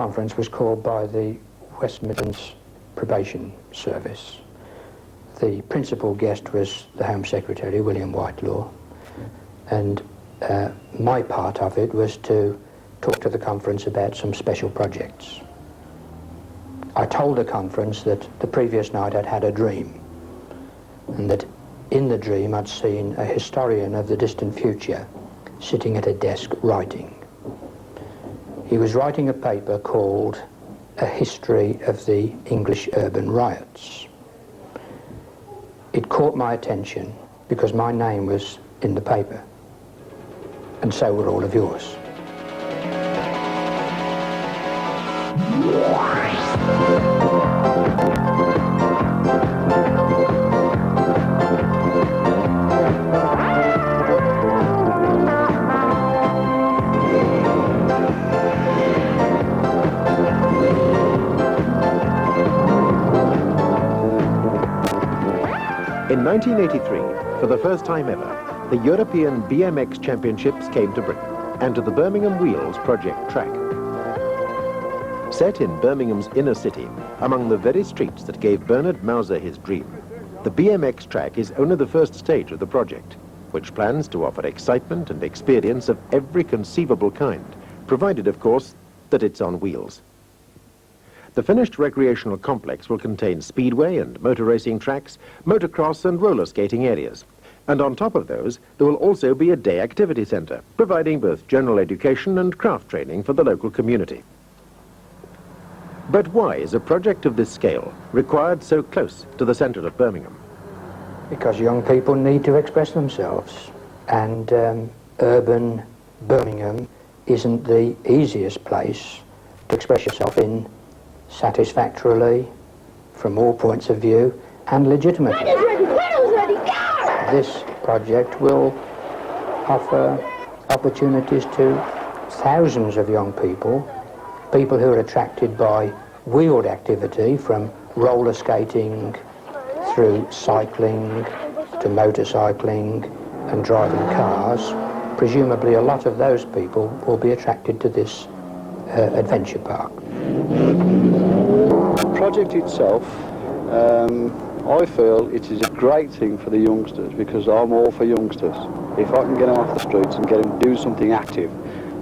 conference was called by the West Midlands Probation Service. The principal guest was the Home Secretary, William Whitelaw, and my part of it was to talk to the conference about some special projects. I told the conference that the previous night I'd had a dream, and that in the dream I'd seen a historian of the distant future sitting at a desk writing. He was writing a paper called A History of the English Urban Riots. It caught my attention because my name was in the paper, and so were all of yours. In 1983, for the first time ever, the European BMX Championships came to Britain and to the Birmingham Wheels project track. Set in Birmingham's inner city, among the very streets that gave Bernard Mauser his dream, the BMX track is only the first stage of the project, which plans to offer excitement and experience of every conceivable kind, provided, of course, that it's on wheels. The finished recreational complex will contain speedway and motor racing tracks, motocross and roller skating areas. And on top of those, there will also be a day activity centre, providing both general education and craft training for the local community. But why is a project of this scale required so close to the centre of Birmingham? Because young people need to express themselves, and urban Birmingham isn't the easiest place to express yourself in satisfactorily, from all points of view, and legitimately. This project will offer opportunities to thousands of young people, people who are attracted by wheeled activity, from roller skating through cycling to motorcycling and driving cars. Presumably a lot of those people will be attracted to this adventure park. The project itself, I feel it is a great thing for the youngsters, because I'm all for youngsters. If I can get them off the streets and get them to do something active,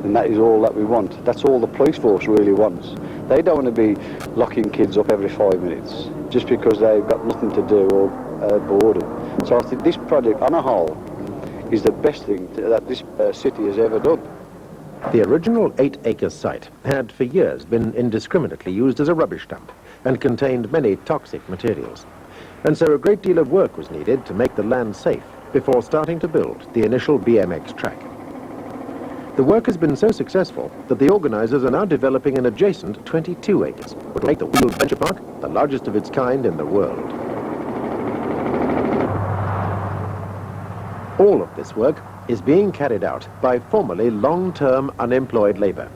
then that is all that we want. That's all the police force really wants. They don't want to be locking kids up every 5 minutes just because they've got nothing to do or bored. So I think this project on a whole is the best thing that this city has ever done. The original 8-acre site had for years been indiscriminately used as a rubbish dump and contained many toxic materials. And so a great deal of work was needed to make the land safe before starting to build the initial BMX track. The work has been so successful that the organisers are now developing an adjacent 22 acres, which will make the Wheels Adventure Park the largest of its kind in the world. All of this work is being carried out by formerly long-term unemployed labour.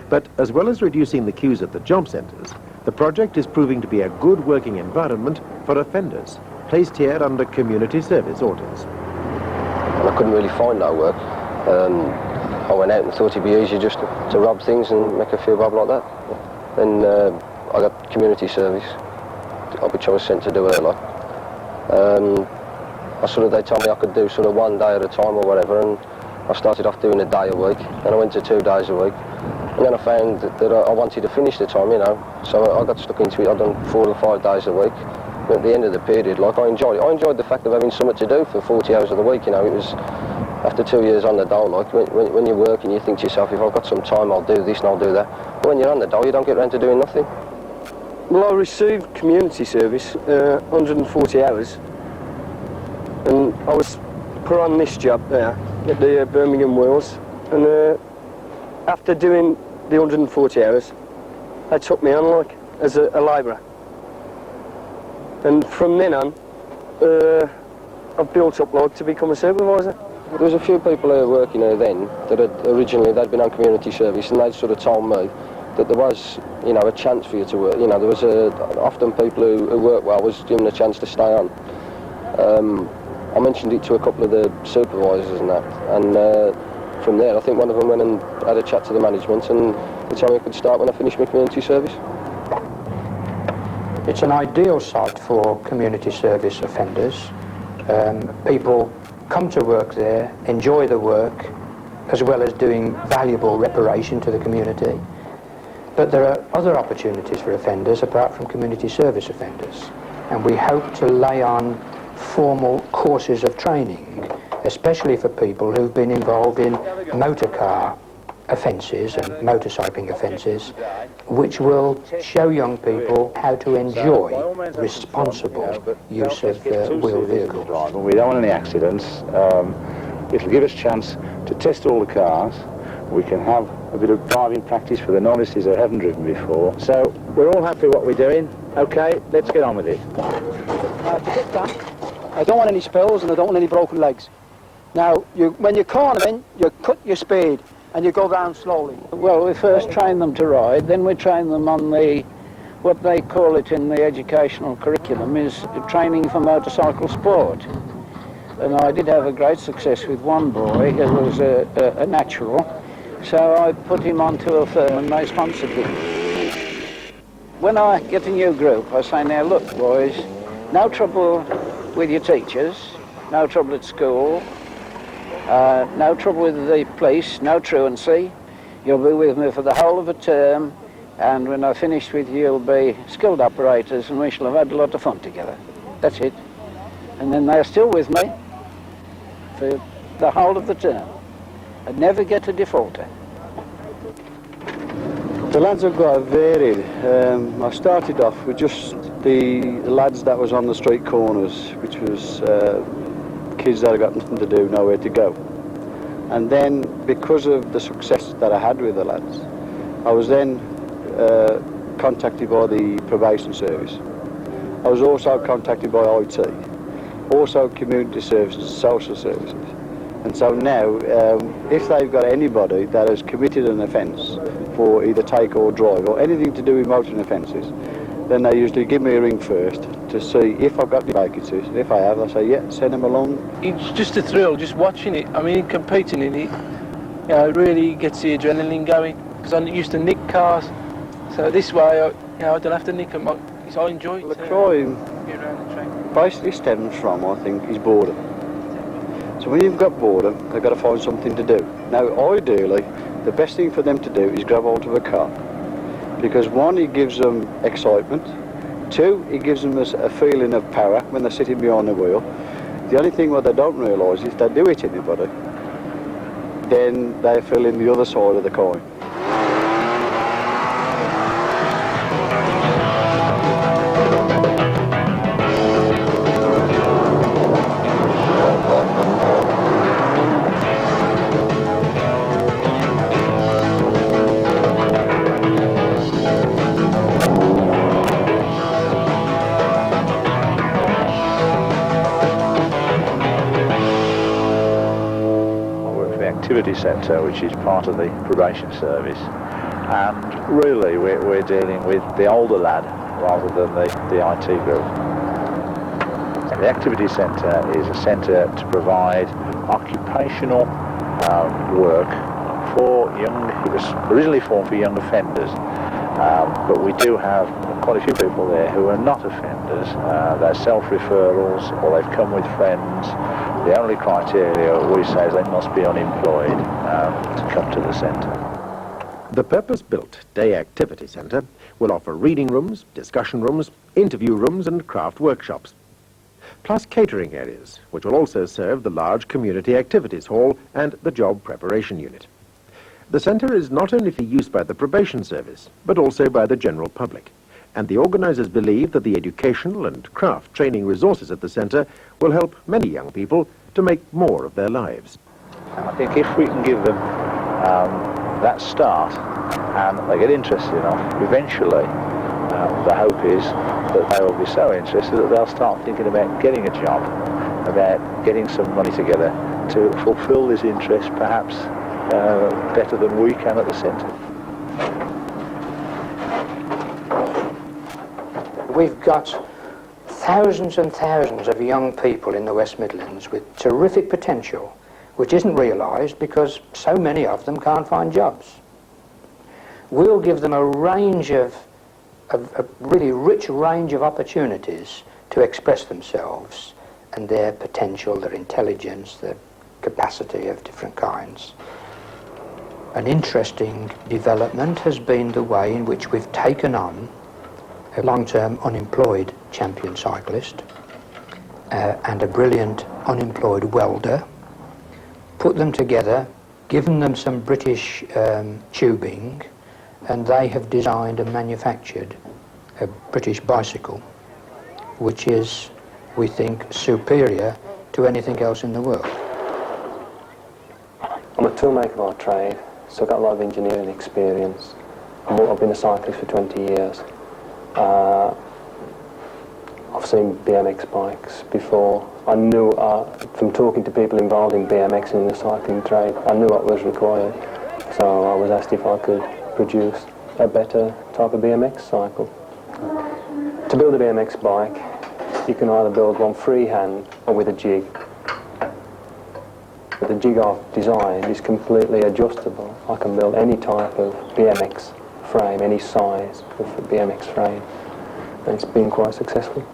But as well as reducing the queues at the job centres, the project is proving to be a good working environment for offenders, placed here under community service orders. I couldn't really find no work. I went out and thought it'd be easier just to rob things and make a few bob like that. Then I got community service, which I was sent to do earlier. They told me I could do sort of 1 day at a time or whatever, and I started off doing a day a week, then I went to 2 days a week, and then I found that I wanted to finish the time, you know, so I got stuck into it. I've done 4 or 5 days a week. But at the end of the period, like, I enjoyed it. I enjoyed the fact of having something to do for 40 hours of the week, you know. It was, after 2 years on the dole, like, when you're working, you think to yourself, if I've got some time, I'll do this and I'll do that. But when you're on the dole, you don't get around to doing nothing. Well, I received community service, 140 hours, and I was put on this job there at the Birmingham Wheels, and after doing the 140 hours, they took me on, like, as a labourer. And from then on, I've built up, like, to become a supervisor. There was a few people who were working here then that they'd been on community service, and they'd sort of told me that there was, you know, a chance for you to work. You know, there was often people who work well was given a chance to stay on. I mentioned it to a couple of the supervisors and that, and from there, I think one of them went and had a chat to the management, and they told me I could start when I finished my community service. It's an ideal site for community service offenders. People come to work there, enjoy the work, as well as doing valuable reparation to the community. But there are other opportunities for offenders apart from community service offenders. And we hope to lay on formal courses of training, especially for people who've been involved in motor car offences and motorcycling offences, which will show young people how to enjoy responsible use of wheeled vehicles. We don't want any accidents. It'll give us a chance to test all the cars. We can have a bit of driving practice for the novices that haven't driven before. So we're all happy with what we're doing. Okay, let's get on with it. To get done, I don't want any spills and I don't want any broken legs. Now, when you're cornering, you cut your speed and you go down slowly. Well, we first train them to ride, then we train them on what they call it in the educational curriculum is training for motorcycle sport. And I did have a great success with one boy who was a natural, so I put him onto a firm and they sponsored him. When I get a new group, I say, now look boys, no trouble with your teachers, no trouble at school, no trouble with the police, no truancy. You'll be with me for the whole of a term, and when I finish with you, you'll be skilled operators and we shall have had a lot of fun together. That's it. And then they're still with me for the whole of the term. I'd never get a defaulter. The lads have got varied. I started off with just the lads that was on the street corners, which was kids that had got nothing to do, nowhere to go. And then, because of the success that I had with the lads, I was then contacted by the probation service. I was also contacted by IT, also community services, social services. And so now, if they've got anybody that has committed an offence for either take or drive or anything to do with motoring offences, then they usually give me a ring first to see if I've got the vacancies. And if I have, I say, yeah, send them along. It's just a thrill, just watching it. I mean, competing in it, it really gets the adrenaline going. Because I used to nick cars, so this way, I don't have to nick them. I enjoy it. Well, the crime basically stems from, I think, is boredom. So when you've got boredom, they've got to find something to do. Now, ideally, the best thing for them to do is grab hold of a car. Because one, it gives them excitement. Two, it gives them a feeling of power when they're sitting behind the wheel. The only thing what they don't realise is if they do hit anybody, then they're feeling the other side of the coin. Activity centre, which is part of the probation service, and really we're dealing with the older lad rather than the IT group. The activity centre is a centre to provide occupational work for it was originally formed for young offenders, but we do have quite a few people there who are not offenders. They're self-referrals or they've come with friends. The only criteria we say is they must be unemployed to come to the centre. The purpose-built day activity centre will offer reading rooms, discussion rooms, interview rooms and craft workshops, plus catering areas, which will also serve the large community activities hall and the job preparation unit. The centre is not only for use by the probation service, but also by the general public, and the organisers believe that the educational and craft training resources at the centre will help many young people to make more of their lives. I think if we can give them that start and they get interested enough, eventually the hope is that they will be so interested that they'll start thinking about getting a job, about getting some money together to fulfil this interest perhaps better than we can at the centre. We've got thousands and thousands of young people in the West Midlands with terrific potential, which isn't realised because so many of them can't find jobs. We'll give them a range of a really rich range of opportunities to express themselves and their potential, their intelligence, their capacity of different kinds. An interesting development has been the way in which we've taken on a long-term unemployed champion cyclist and a brilliant unemployed welder, put them together, given them some British tubing, and they have designed and manufactured a British bicycle, which is, we think, superior to anything else in the world. I'm a toolmaker by trade, so I've got a lot of engineering experience. I've been a cyclist for 20 years. I've seen BMX bikes before. I knew, from talking to people involved in BMX and in the cycling trade, I knew what was required. So I was asked if I could produce a better type of BMX cycle. To build a BMX bike, you can either build one freehand or with a jig. But the jig I've designed is completely adjustable. I can build any type of BMX frame, any size of BMX frame, and it's been quite successful.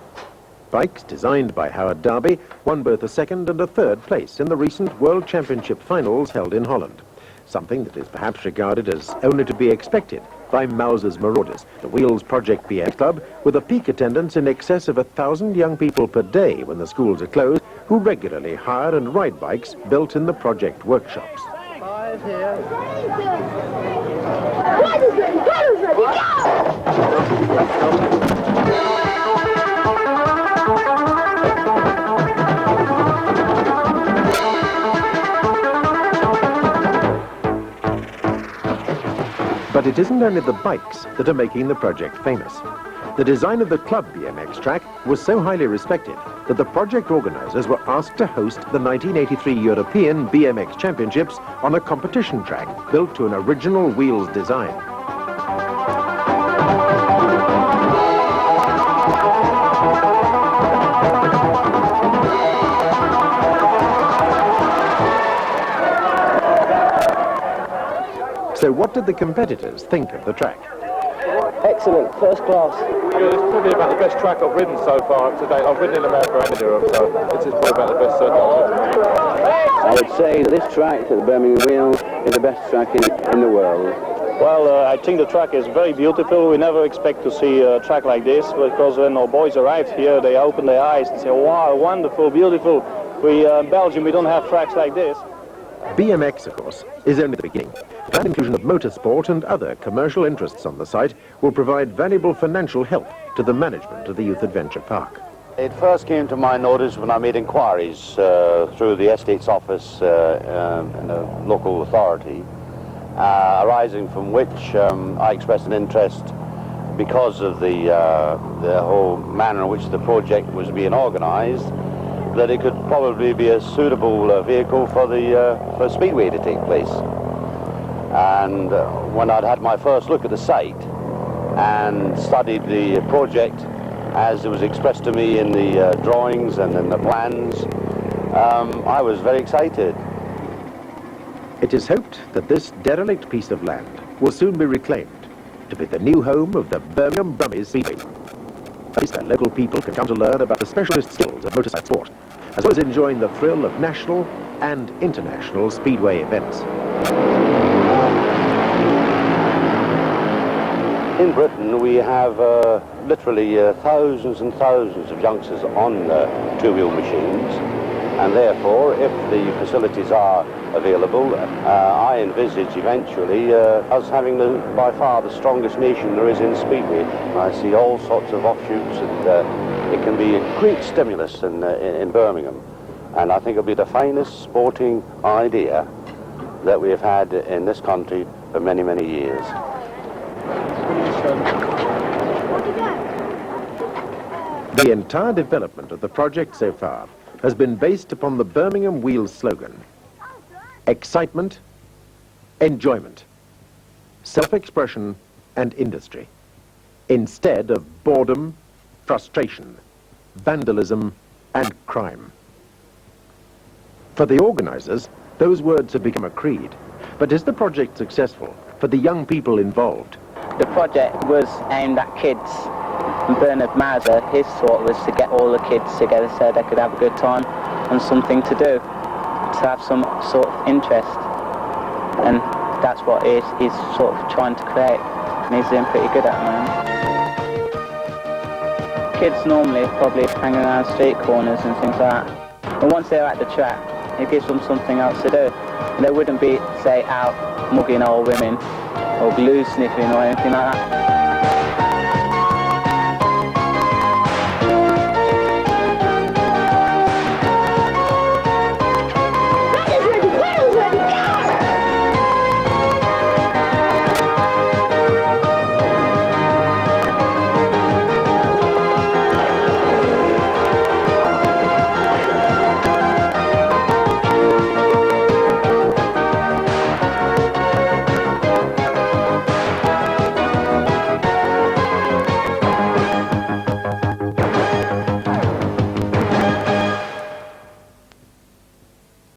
Bikes designed by Howard Darby won both a second and a third place in the recent World Championship finals held in Holland, something that is perhaps regarded as only to be expected by Mauser's Marauders, the Wheels Project BMX Club, with a peak attendance in excess of 1,000 young people per day when the schools are closed, who regularly hire and ride bikes built in the project workshops. Five here. But it isn't only the bikes that are making the project famous. The design of the club BMX track was so highly respected that the project organisers were asked to host the 1983 European BMX Championships on a competition track built to an original Wheels design. So what did the competitors think of the track? Excellent, first class. Yeah, it's probably about the best track I've ridden so far up to date. I've ridden in America and in Europe, so this is probably about the best circuit I've ridden. I would say that this track at the Birmingham Wheels is the best track in the world. Well, I think the track is very beautiful. We never expect to see a track like this, because when our boys arrived here, they opened their eyes and said, wow, wonderful, beautiful. In Belgium, we don't have tracks like this. BMX, of course, is only the beginning. The planned inclusion of motorsport and other commercial interests on the site will provide valuable financial help to the management of the Youth Adventure Park. It first came to my notice when I made inquiries through the estate's office in a local authority, arising from which I expressed an interest because of the whole manner in which the project was being organised, that it could probably be a suitable vehicle for the Speedway to take place. And when I'd had my first look at the site and studied the project as it was expressed to me in the drawings and in the plans, I was very excited. It is hoped that this derelict piece of land will soon be reclaimed to be the new home of the Birmingham Brummies Speedway. At least that local people can come to learn about the specialist skills of motorcycle sport, as well as enjoying the thrill of national and international speedway events. In Britain, we have literally thousands and thousands of youngsters on two-wheel machines, and therefore, if the facilities are available, I envisage eventually us having by far the strongest nation there is in Speedway. I see all sorts of offshoots, and it can be a great stimulus in Birmingham, and I think it'll be the finest sporting idea that we have had in this country for many, many years. The entire development of the project so far has been based upon the Birmingham Wheels slogan: excitement, enjoyment, self-expression and industry, instead of boredom, frustration, vandalism and crime. For the organisers, Those words have become a creed. But is the project successful for the young people involved? The project was aimed at kids. Bernard Mauser, his thought was to get all the kids together so they could have a good time and something to do, to have some sort of interest. And that's what he's sort of trying to create, and he's doing pretty good at the moment. Kids normally probably hang around street corners and things like that. But once they're at the track, it gives them something else to do. They wouldn't be, say, out mugging old women or glue sniffing or anything like that.